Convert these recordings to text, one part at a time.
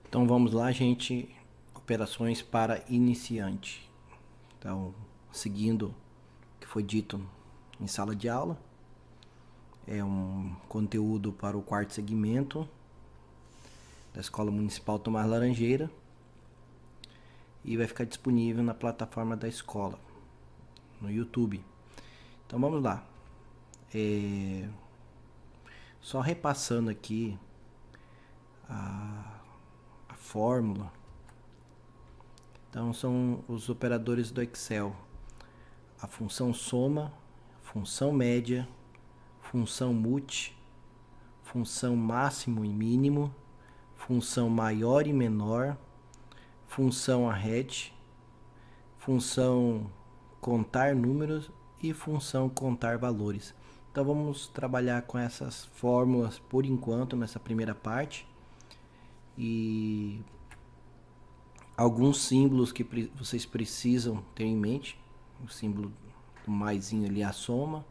Então vamos lá, gente. Operações para iniciante. Então, seguindo o que foi dito em sala de aula, é um conteúdo para o quarto segmento da Escola Municipal Tomás Laranjeira e vai ficar disponível na plataforma da escola, no YouTube. Então vamos lá. Só repassando aqui a fórmula. Então são os operadores do Excel: a função soma, função média, função multi, função máximo e mínimo, função maior e menor, função arret, função contar números e função contar valores. Então vamos trabalhar com essas fórmulas por enquanto nessa primeira parte. E alguns símbolos que vocês precisam ter em mente: o símbolo do maisinho ali é a soma,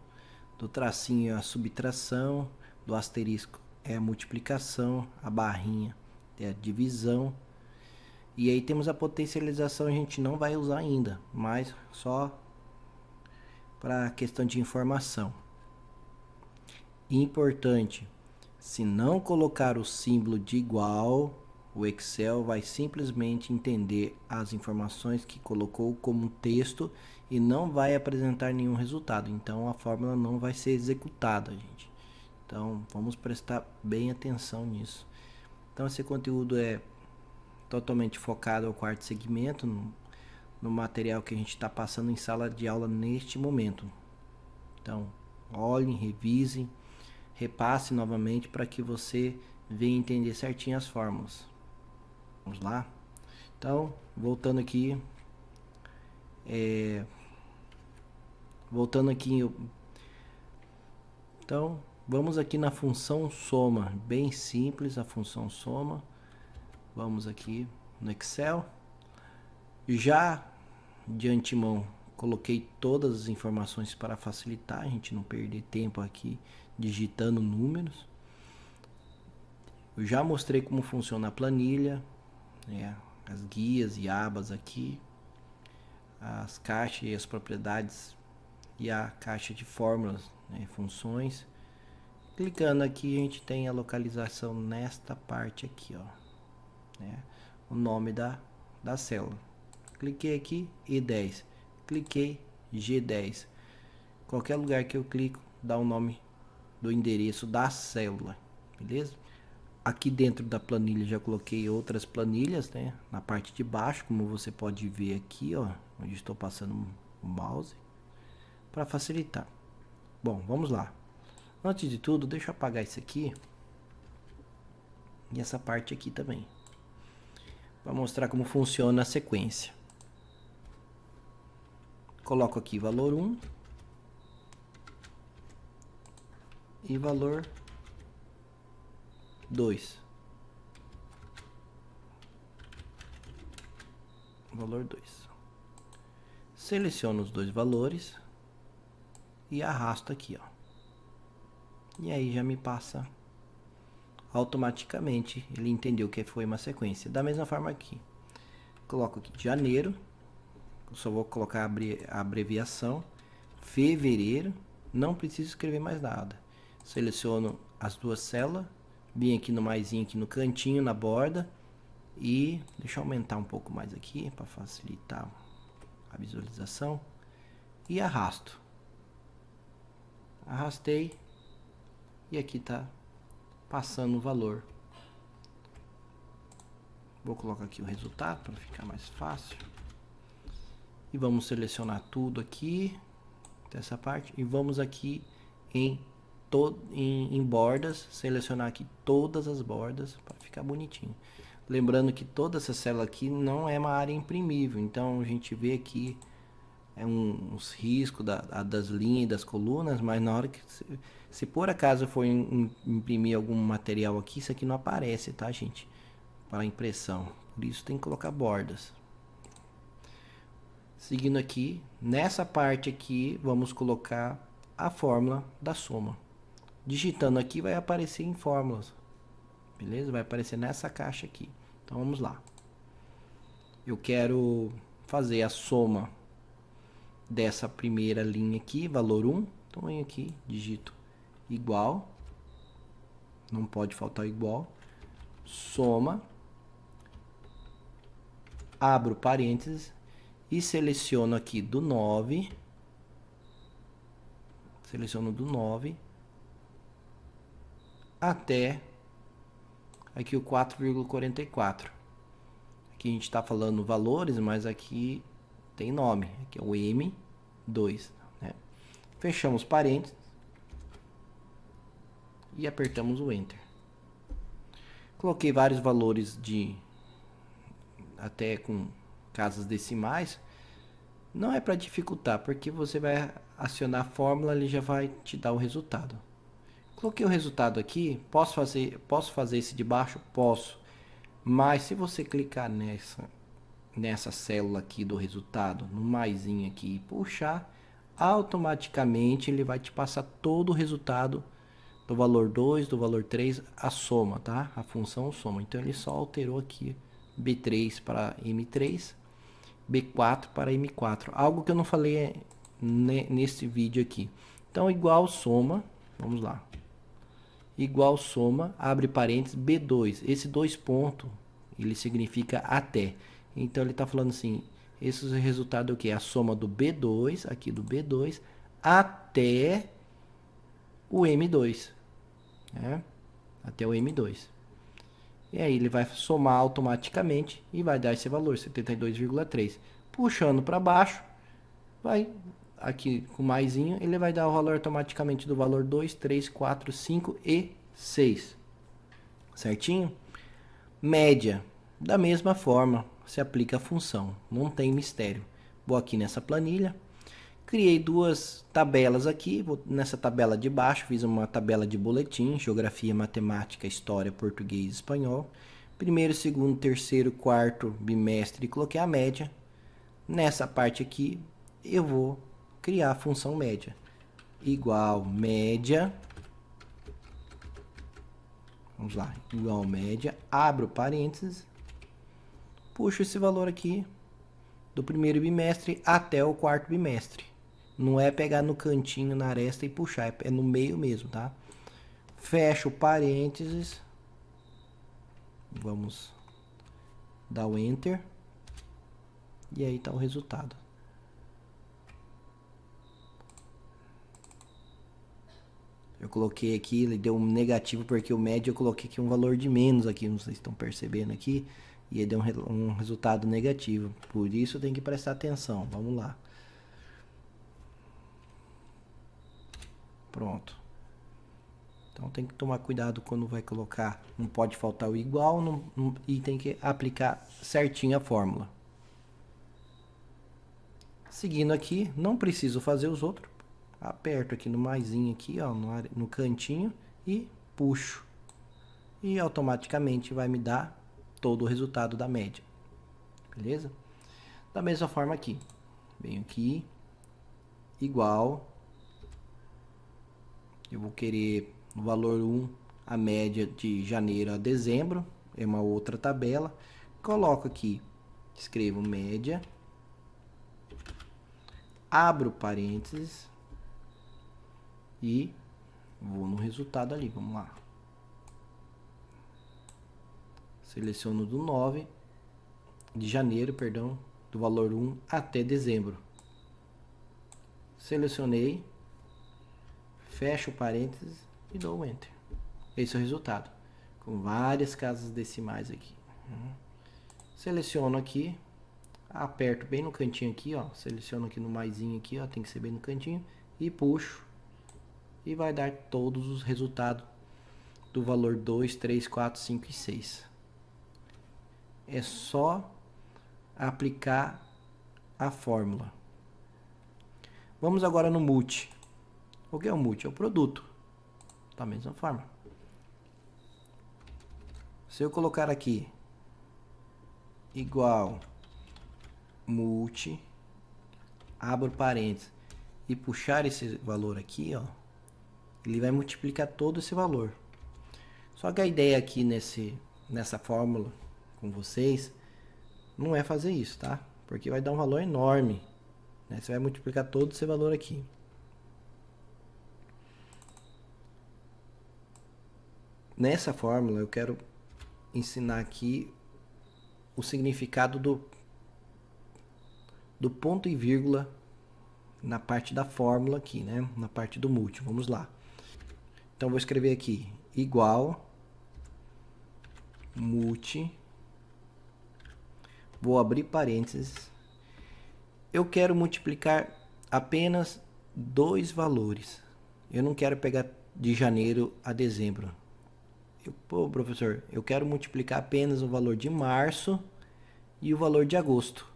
do tracinho é a subtração, do asterisco é a multiplicação, a barrinha é a divisão. E aí temos a potencialização, a gente não vai usar ainda, mas só para questão de informação. Importante: se não colocar o símbolo de igual, o Excel vai simplesmente entender as informações que colocou como texto e não vai apresentar nenhum resultado. Então a fórmula não vai ser executada, gente. Então vamos prestar bem atenção nisso. Então esse conteúdo é totalmente focado ao quarto segmento, no material que a gente está passando em sala de aula neste momento. Então olhem, revisem, repasse novamente para que você venha entender certinho as fórmulas. Vamos lá? Então, voltando aqui. Então, vamos aqui na função soma. Bem simples a função soma. Vamos aqui no Excel. Já de antemão, coloquei todas as informações para facilitar a gente não perder tempo aqui digitando números. Eu já mostrei como funciona a planilha, as guias e abas aqui, as caixas e as propriedades e a caixa de fórmulas, funções. Clicando aqui a gente tem a localização nesta parte aqui, o nome da célula. Cliquei aqui, E10, cliquei G10. Qualquer lugar que eu clico dá o nome do endereço da célula, beleza? Aqui dentro da planilha já coloquei outras planilhas, na parte de baixo, como você pode ver aqui, onde estou passando o mouse, para facilitar. Bom, vamos lá. Antes de tudo, deixa eu apagar isso aqui e essa parte aqui também, para mostrar como funciona a sequência. Coloco aqui valor 1 e valor 2. Valor 2. Seleciono os dois valores e arrasto aqui, E aí já me passa automaticamente, ele entendeu que foi uma sequência. Da mesma forma aqui. Coloco aqui janeiro, eu só vou colocar a abreviação, fevereiro, não preciso escrever mais nada. Seleciono as duas células, vim aqui no maisinho aqui no cantinho, na borda, e deixa eu aumentar um pouco mais aqui para facilitar a visualização, e arrasto. Arrastei e aqui está passando o valor. Vou colocar aqui o resultado para ficar mais fácil. E vamos selecionar tudo aqui, dessa parte, e vamos aqui em bordas, selecionar aqui todas as bordas para ficar bonitinho. Lembrando que toda essa célula aqui não é uma área imprimível, então a gente vê aqui uns riscos das linhas e das colunas, mas na hora que se por acaso for imprimir algum material aqui, isso aqui não aparece, tá, gente? Para impressão, por isso tem que colocar bordas. Seguindo aqui, nessa parte aqui, vamos colocar a fórmula da soma. Digitando aqui vai aparecer em fórmulas, beleza? Vai aparecer nessa caixa aqui. Então vamos lá. Eu quero fazer a soma dessa primeira linha aqui, valor 1. Então venho aqui, digito igual. Não pode faltar igual. Soma. Abro parênteses e seleciono aqui do 9. Seleciono do 9 até aqui o 4,44. Aqui a gente está falando valores, mas aqui tem nome. Aqui é o M2. Né? Fechamos parênteses e apertamos o Enter. Coloquei vários valores de até com casas decimais. Não é para dificultar, porque você vai acionar a fórmula, ele já vai te dar o resultado. Coloquei o resultado aqui. Posso fazer esse de baixo? Posso. Mas se você clicar nessa célula aqui do resultado, no maisinho aqui e puxar, automaticamente ele vai te passar todo o resultado do valor 2, do valor 3, a soma, tá? A função soma. Então ele só alterou aqui B3 para M3, B4 para M4. Algo que eu não falei nesse vídeo aqui. Então igual soma, vamos lá. Igual soma, abre parênteses, B2. Esse 2 pontos, ele significa até. Então ele está falando assim, esse resultado é o que? A soma do B2, aqui do B2, até o M2. Né? Até o M2. E aí ele vai somar automaticamente e vai dar esse valor, 72,3. Puxando para baixo, vai aqui com maisinho, ele vai dar o valor automaticamente do valor 2, 3, 4, 5 e 6. Certinho? Média. Da mesma forma, se aplica a função. Não tem mistério. Vou aqui nessa planilha. Criei duas tabelas aqui. Nessa tabela de baixo, fiz uma tabela de boletim. Geografia, matemática, história, português e espanhol. Primeiro, segundo, terceiro, quarto bimestre. Coloquei a média. Nessa parte aqui, eu vou criar a função média. Igual média. Vamos lá. Igual média. Abro parênteses. Puxo esse valor aqui do primeiro bimestre até o quarto bimestre. Não é pegar no cantinho, na aresta e puxar. É no meio mesmo, tá? Fecho parênteses. Vamos dar o Enter. E aí tá o resultado. Eu coloquei aqui, ele deu um negativo porque o médio eu coloquei aqui um valor de menos aqui. Não sei se estão percebendo aqui. E ele deu um resultado negativo. Por isso tem que prestar atenção. Vamos lá. Pronto. Então tem que tomar cuidado quando vai colocar. Não pode faltar o igual e tem que aplicar certinho a fórmula. Seguindo aqui, não preciso fazer os outros. Aperto aqui no maisinho aqui, ó, no cantinho e puxo. E automaticamente vai me dar todo o resultado da média. Beleza? Da mesma forma aqui. Venho aqui, igual. Eu vou querer no valor 1 a média de janeiro a dezembro. É uma outra tabela. Coloco aqui, escrevo média. Abro parênteses. E vou no resultado ali. Vamos lá. Seleciono do 9 de janeiro, perdão, do valor 1 até dezembro. Selecionei, fecho parênteses e dou Enter. Esse é o resultado, com várias casas decimais aqui. Seleciono aqui, aperto bem no cantinho aqui, ó, seleciono aqui no maisinho aqui, ó, tem que ser bem no cantinho e puxo e vai dar todos os resultados do valor 2, 3, 4, 5 e 6. É só aplicar a fórmula. Vamos agora no multi. O que é o multi? É o produto. Da mesma forma. Se eu colocar aqui igual multi, abro parênteses e puxar esse valor aqui, ó, ele vai multiplicar todo esse valor. Só que a ideia aqui nessa fórmula com vocês não é fazer isso, tá? Porque vai dar um valor enorme, né? Você vai multiplicar todo esse valor aqui. Nessa fórmula eu quero ensinar aqui o significado do ponto e vírgula na parte da fórmula aqui, né? Na parte do múltiplo. Vamos lá. Então vou escrever aqui igual multi, vou abrir parênteses. Eu quero multiplicar apenas dois valores. Eu não quero pegar de janeiro a dezembro. Pô, professor, eu quero multiplicar apenas o valor de março e o valor de agosto.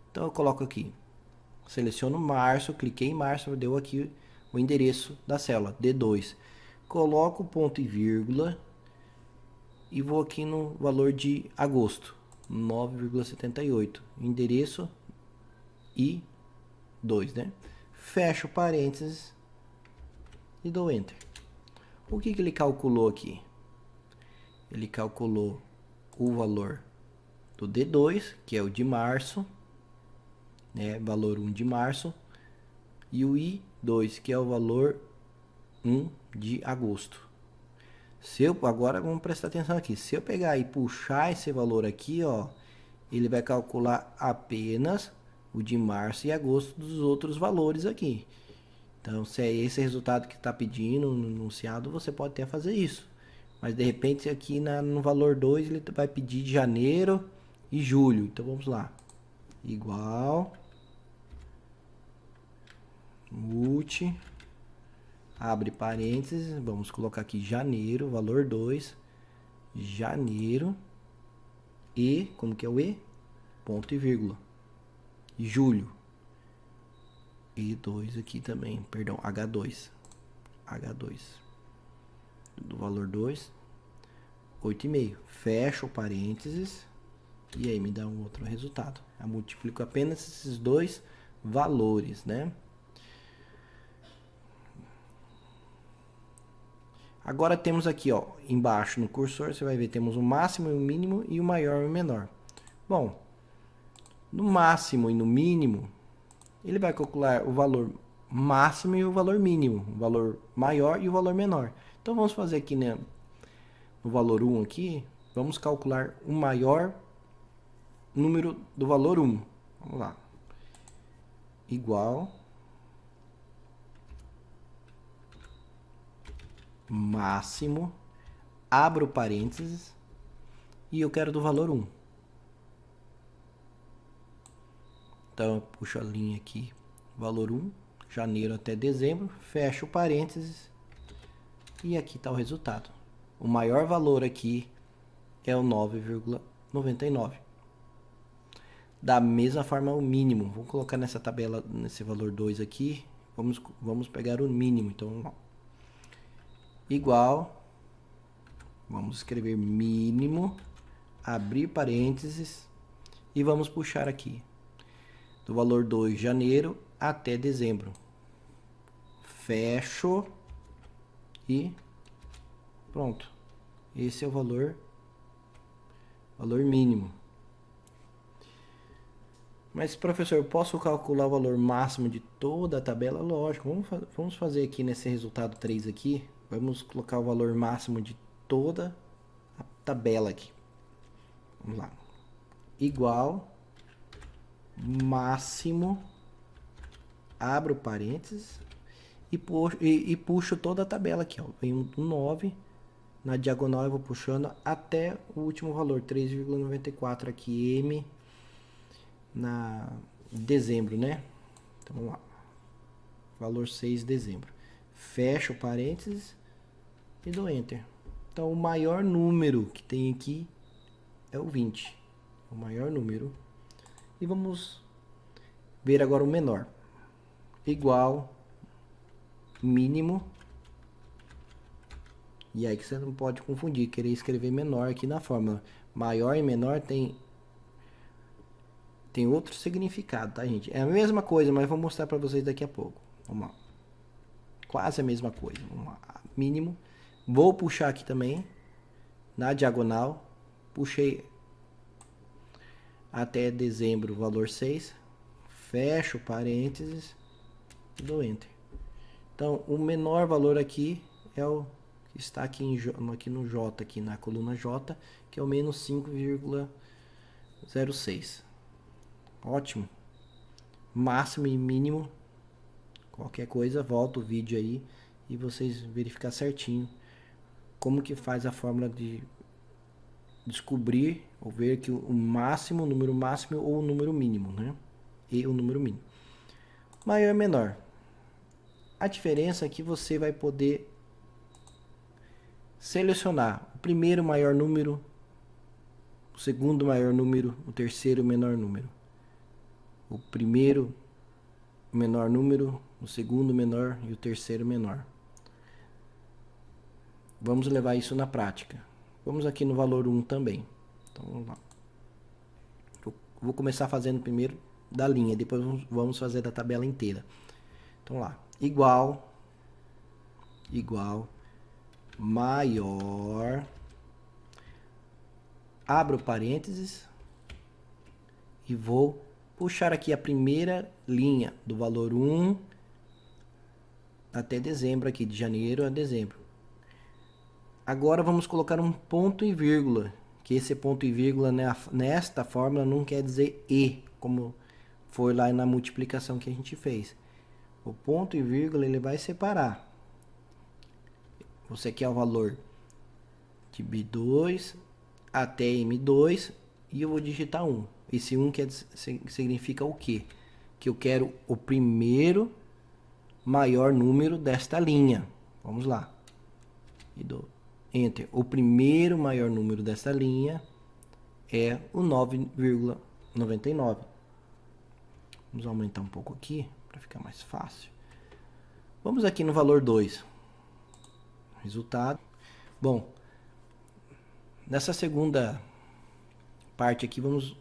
Então eu coloco aqui, seleciono março, cliquei em março, deu aqui o endereço da célula, D2. Coloco ponto e vírgula e vou aqui no valor de agosto, 9,78. Endereço e 2, né? Fecho parênteses e dou Enter. O que ele calculou aqui? Ele calculou o valor do D2, que é o de março, né? Valor 1 de março, e o I2, que é o valor 1 de agosto. Agora vamos prestar atenção aqui. Se eu pegar e puxar esse valor aqui, ó, ele vai calcular apenas o de março e agosto dos outros valores aqui. Então, se é esse resultado que está pedindo no enunciado, você pode até fazer isso. Mas de repente aqui no valor 2 ele vai pedir de janeiro e julho. Então vamos lá. Igual multi, abre parênteses, vamos colocar aqui janeiro, valor 2, janeiro e, como que é o E? Ponto e vírgula. Julho. E 2 aqui também, perdão, H2. H2. Do valor 2, 8,5. Fecho parênteses e aí me dá um outro resultado. Eu multiplico apenas esses dois valores, né? Agora temos aqui, ó, embaixo no cursor, você vai ver, temos o máximo e o mínimo e o maior e o menor. Bom, no máximo e no mínimo, ele vai calcular o valor máximo e o valor mínimo, o valor maior e o valor menor. Então vamos fazer aqui, né, no valor 1 aqui, vamos calcular o maior número do valor 1. Vamos lá. Igual máximo, abro parênteses e eu quero do valor 1. Então eu puxo a linha aqui, valor 1, janeiro até dezembro, fecho parênteses e aqui está o resultado. O maior valor aqui é o 9,99. Da mesma forma o mínimo, vou colocar nessa tabela, nesse valor 2 aqui, vamos pegar o mínimo, então igual, vamos escrever mínimo, abrir parênteses e vamos puxar aqui do valor 2 de janeiro até dezembro. Fecho e pronto. Esse é o valor mínimo. Mas, professor, eu posso calcular o valor máximo de toda a tabela? Lógico. Vamos fazer aqui nesse resultado 3 aqui. Vamos colocar o valor máximo de toda a tabela aqui. Vamos lá. Igual máximo, abro parênteses e puxo toda a tabela aqui, ó. Vem um 9, na diagonal eu vou puxando até o último valor, 3,94 aqui, M, na dezembro, né? Então vamos lá. Valor 6 de dezembro. Fecho parênteses e dou Enter. Então o maior número que tem aqui é o 20. O maior número. E vamos ver agora o menor. Igual mínimo. E aí que você não pode confundir, querer escrever menor aqui na fórmula. Maior e menor tem outro significado, tá, gente? É a mesma coisa, mas vou mostrar para vocês daqui a pouco. Vamos lá. Quase a mesma coisa. Vamos lá. Mínimo. Vou puxar aqui também na diagonal. Puxei até dezembro, valor 6. Fecho parênteses e dou Enter. Então, o menor valor aqui é o que está aqui, aqui no J, aqui na coluna J, que é o menos 5,06. Ótimo. Máximo e mínimo. Qualquer coisa, volta o vídeo aí e vocês verificar certinho como que faz a fórmula de descobrir ou ver que o máximo, o número máximo ou o número mínimo, né? E o número mínimo. Maior e menor. A diferença é que você vai poder selecionar o primeiro maior número, o segundo maior número, o terceiro menor número. O primeiro menor número, o segundo menor e o terceiro menor. Vamos levar isso na prática. Vamos aqui no valor 1 também. Então vamos lá. Eu vou começar fazendo primeiro da linha, depois vamos fazer da tabela inteira. Então lá, igual, maior, abro parênteses e vou puxar aqui a primeira linha do valor 1 até dezembro aqui, de janeiro a dezembro. Agora vamos colocar um ponto e vírgula, que esse ponto e vírgula nesta fórmula não quer dizer E, como foi lá na multiplicação que a gente fez. O ponto e vírgula ele vai separar. Você quer o valor de B2 até M2 e eu vou digitar 1. Esse 1 significa o quê? Que eu quero o primeiro maior número desta linha. Vamos lá. E dou Enter. O primeiro maior número desta linha é o 9,99. Vamos aumentar um pouco aqui para ficar mais fácil. Vamos aqui no valor 2. Resultado. Bom, nessa segunda parte aqui, vamos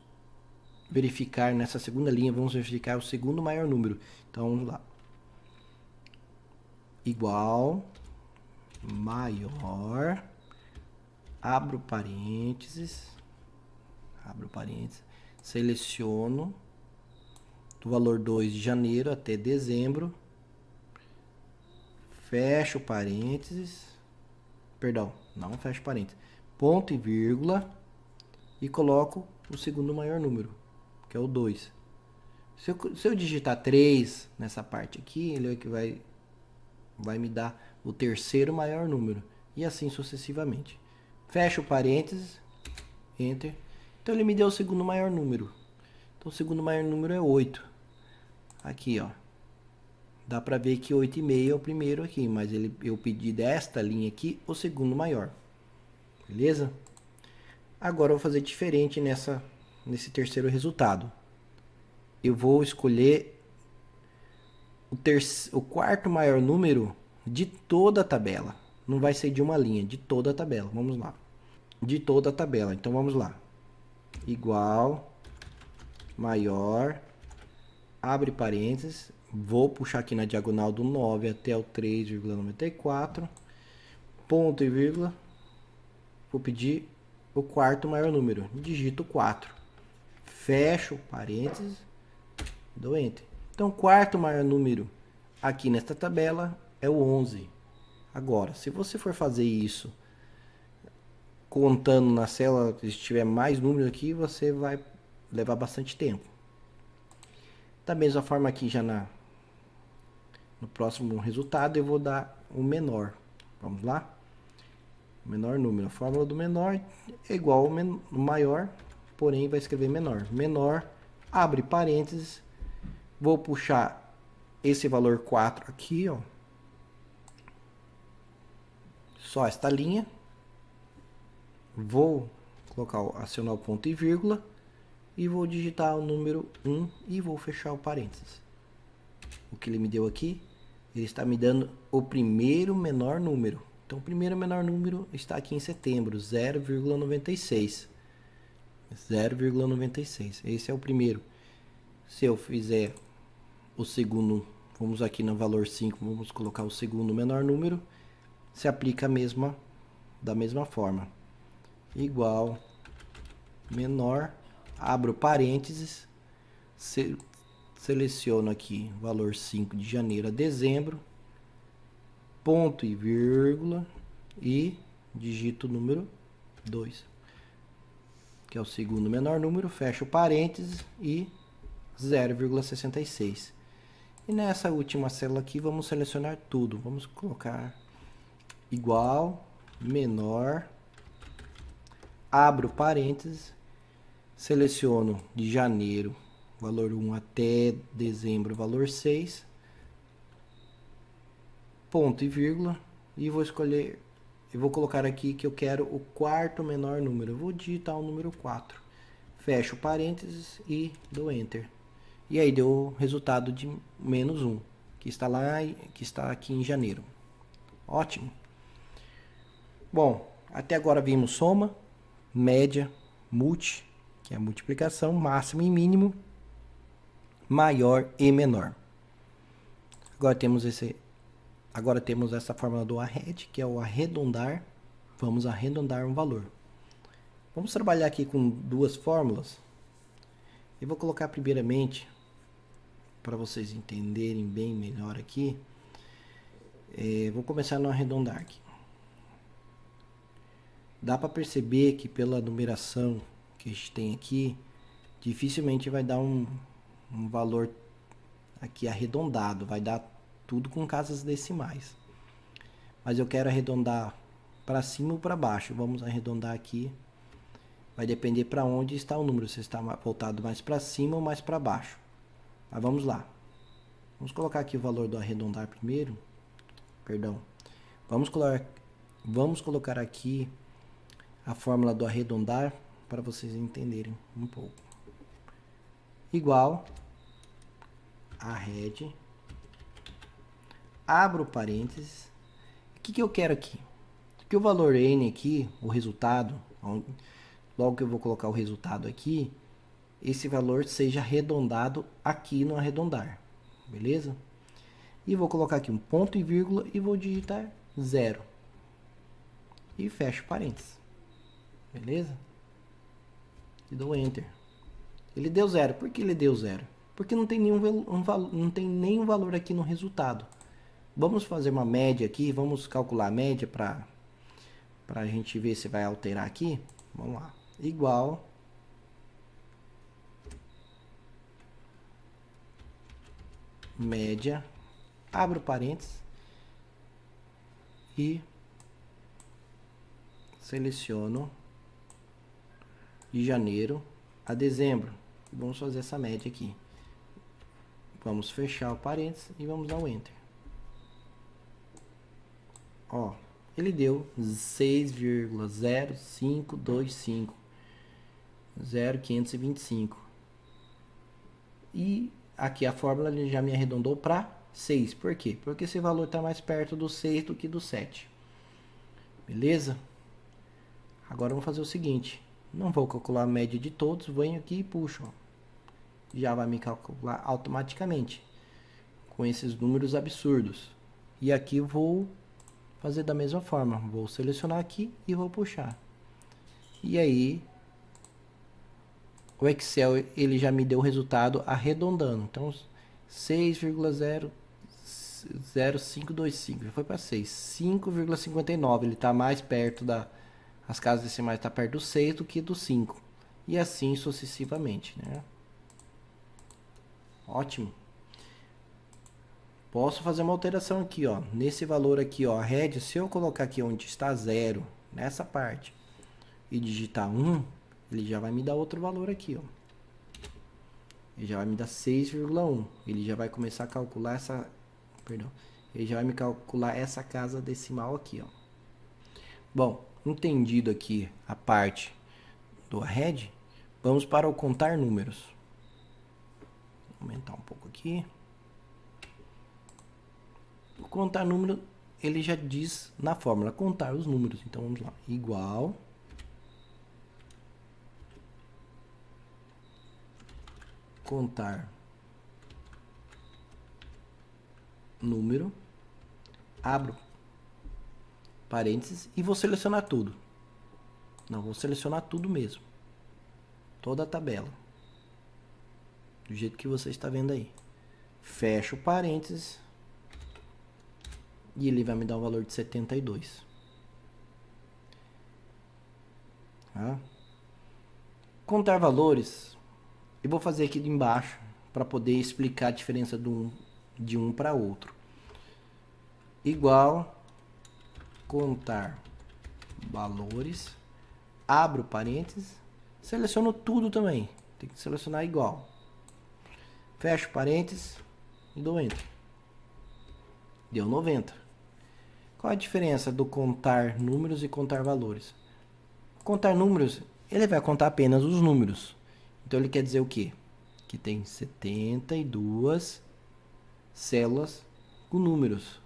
verificar, nessa segunda linha, vamos verificar o segundo maior número. Então, vamos lá. Igual, maior, abro parênteses, seleciono do valor 2 de janeiro até dezembro, fecho parênteses, perdão, não fecho parênteses, ponto e vírgula e coloco o segundo maior número, que é o 2. Se eu digitar 3 nessa parte aqui, ele é que vai me dar o terceiro maior número e assim sucessivamente. Fecho parênteses, Enter. Então ele me deu o segundo maior número. Então o segundo maior número é 8. Aqui, ó. Dá para ver que 8,5 é o primeiro aqui, mas eu pedi desta linha aqui o segundo maior. Beleza? Agora eu vou fazer diferente nesse terceiro resultado. Eu vou escolher o quarto maior número de toda a tabela. Não vai ser de uma linha, de toda a tabela. Vamos lá. De toda a tabela. Então vamos lá. Igual, maior, abre parênteses. Vou puxar aqui na diagonal do 9 até o 3,94. Ponto e vírgula. Vou pedir o quarto maior número. Digito 4. Fecho parênteses. Dou Enter. Então, o quarto maior número aqui nesta tabela é o 11. Agora, se você for fazer isso contando na célula, se tiver mais números aqui, você vai levar bastante tempo. Da mesma forma aqui, já no próximo resultado, eu vou dar o menor. Vamos lá? Menor número. A fórmula do menor é igual ao maior, porém vai escrever menor. Menor, abre parênteses. Vou puxar esse valor 4 aqui, ó. Só esta linha. Vou acionar o ponto e vírgula. E vou digitar o número 1 e vou fechar o parênteses. O que ele me deu aqui, ele está me dando o primeiro menor número. Então, o primeiro menor número está aqui em setembro, 0,96. 0,96. Esse é o primeiro. Se eu fizer o segundo, vamos aqui no valor 5, vamos colocar o segundo menor número, se aplica da mesma forma. Igual, menor, abro parênteses, seleciono aqui valor 5 de janeiro a dezembro, ponto e vírgula, e digito o número 2, que é o segundo menor número, fecho parênteses e 0,66. E nessa última célula aqui vamos selecionar tudo, vamos colocar igual, menor, abro parênteses, seleciono de janeiro valor 1 até dezembro valor 6, ponto e vírgula, e vou escolher, eu vou colocar aqui que eu quero o quarto menor número, eu vou digitar o número 4, fecho parênteses e dou enter, e aí deu o resultado de menos 1, que está lá, que está aqui em janeiro. Ótimo. Bom, até agora vimos soma, média, multi, que é a multiplicação, máximo e mínimo, maior e menor. Agora temos essa fórmula do arred, que é o arredondar. Vamos arredondar um valor. Vamos trabalhar aqui com duas fórmulas. Eu vou colocar primeiramente, para vocês entenderem bem melhor aqui, vou começar no arredondar aqui. Dá para perceber que pela numeração que a gente tem aqui, dificilmente vai dar um valor aqui arredondado, vai dar tudo com casas decimais. Mas eu quero arredondar para cima ou para baixo. Vamos arredondar aqui. Vai depender para onde está o número, se está voltado mais para cima ou mais para baixo. Mas vamos lá. Vamos colocar aqui o valor do arredondar primeiro. Perdão. Vamos colocar aqui a fórmula do arredondar para vocês entenderem um pouco. Igual arred, abro parênteses. O que eu quero aqui? Que o valor n aqui, o resultado, logo que eu vou colocar o resultado aqui, esse valor seja arredondado aqui no arredondar, beleza? E vou colocar aqui um ponto e vírgula e vou digitar 0. E fecho parênteses, beleza? E dou enter. Ele deu 0. Por que ele deu 0? Porque não tem nenhum valor aqui no resultado. Vamos fazer uma média aqui, vamos calcular a média para a gente ver se vai alterar aqui. Vamos lá. Igual média, abro parênteses e seleciono de janeiro a dezembro. Vamos fazer essa média aqui. Vamos fechar o parênteses e vamos dar um enter. Ó, ele deu 6,0525 0,525. E aqui a fórmula ele já me arredondou para 6. Por quê? Porque esse valor está mais perto do 6 do que do 7. Beleza? Agora vamos fazer o seguinte. Não vou calcular a média de todos. Venho aqui e puxo. Ó. Já vai me calcular automaticamente. Com esses números absurdos. E aqui vou fazer da mesma forma. Vou selecionar aqui e vou puxar. E aí o Excel ele já me deu o resultado arredondando. Então 6,0525 já foi para 6. 5,59 ele está mais perto as casas decimais está perto do 6 do que do 5. E assim sucessivamente, né? Ótimo. Posso fazer uma alteração aqui, ó. Nesse valor aqui, ó, red, se eu colocar aqui onde está 0, nessa parte, e digitar 1, ele já vai me dar outro valor aqui, ó. Ele já vai me dar 6,1. Ele já vai começar a calcular essa... Perdão. Ele já vai me calcular essa casa decimal aqui, ó. Bom, entendido aqui a parte do arred, vamos para o contar números. Vou aumentar um pouco aqui. O contar número, ele já diz na fórmula, contar os números. Então, vamos lá. Igual... contar número, abro parênteses e vou selecionar tudo. Não, vou selecionar tudo mesmo. toda a tabela. Do jeito que você está vendo aí. Fecho o parênteses. E ele vai me dar um valor de 72. Tá? Contar valores. Eu vou fazer aqui embaixo para poder explicar a diferença de um para outro. Igual contar valores. Abro parênteses. Seleciono tudo também. Tem que selecionar igual. Fecho parênteses e dou Enter. Deu 90. Qual a diferença do contar números e contar valores? Contar números, ele vai contar apenas os números. Então ele quer dizer o quê? Que tem 72 células com números.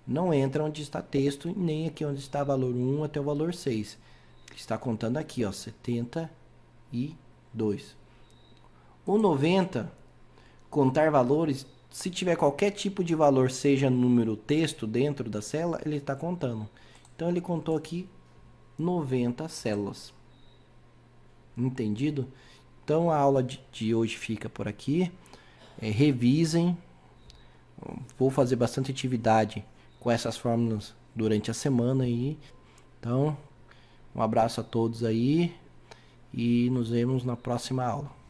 Não entra onde está texto, nem aqui onde está valor 1 até o valor 6. Ele está contando aqui, ó, 72. O 90, contar valores, se tiver qualquer tipo de valor, seja número, texto dentro da célula, ele está contando. Então ele contou aqui 90 células. Entendido? Então a aula de hoje fica por aqui. Revisem. Vou fazer bastante atividade com essas fórmulas durante a semana aí. Então, um abraço a todos aí e nos vemos na próxima aula.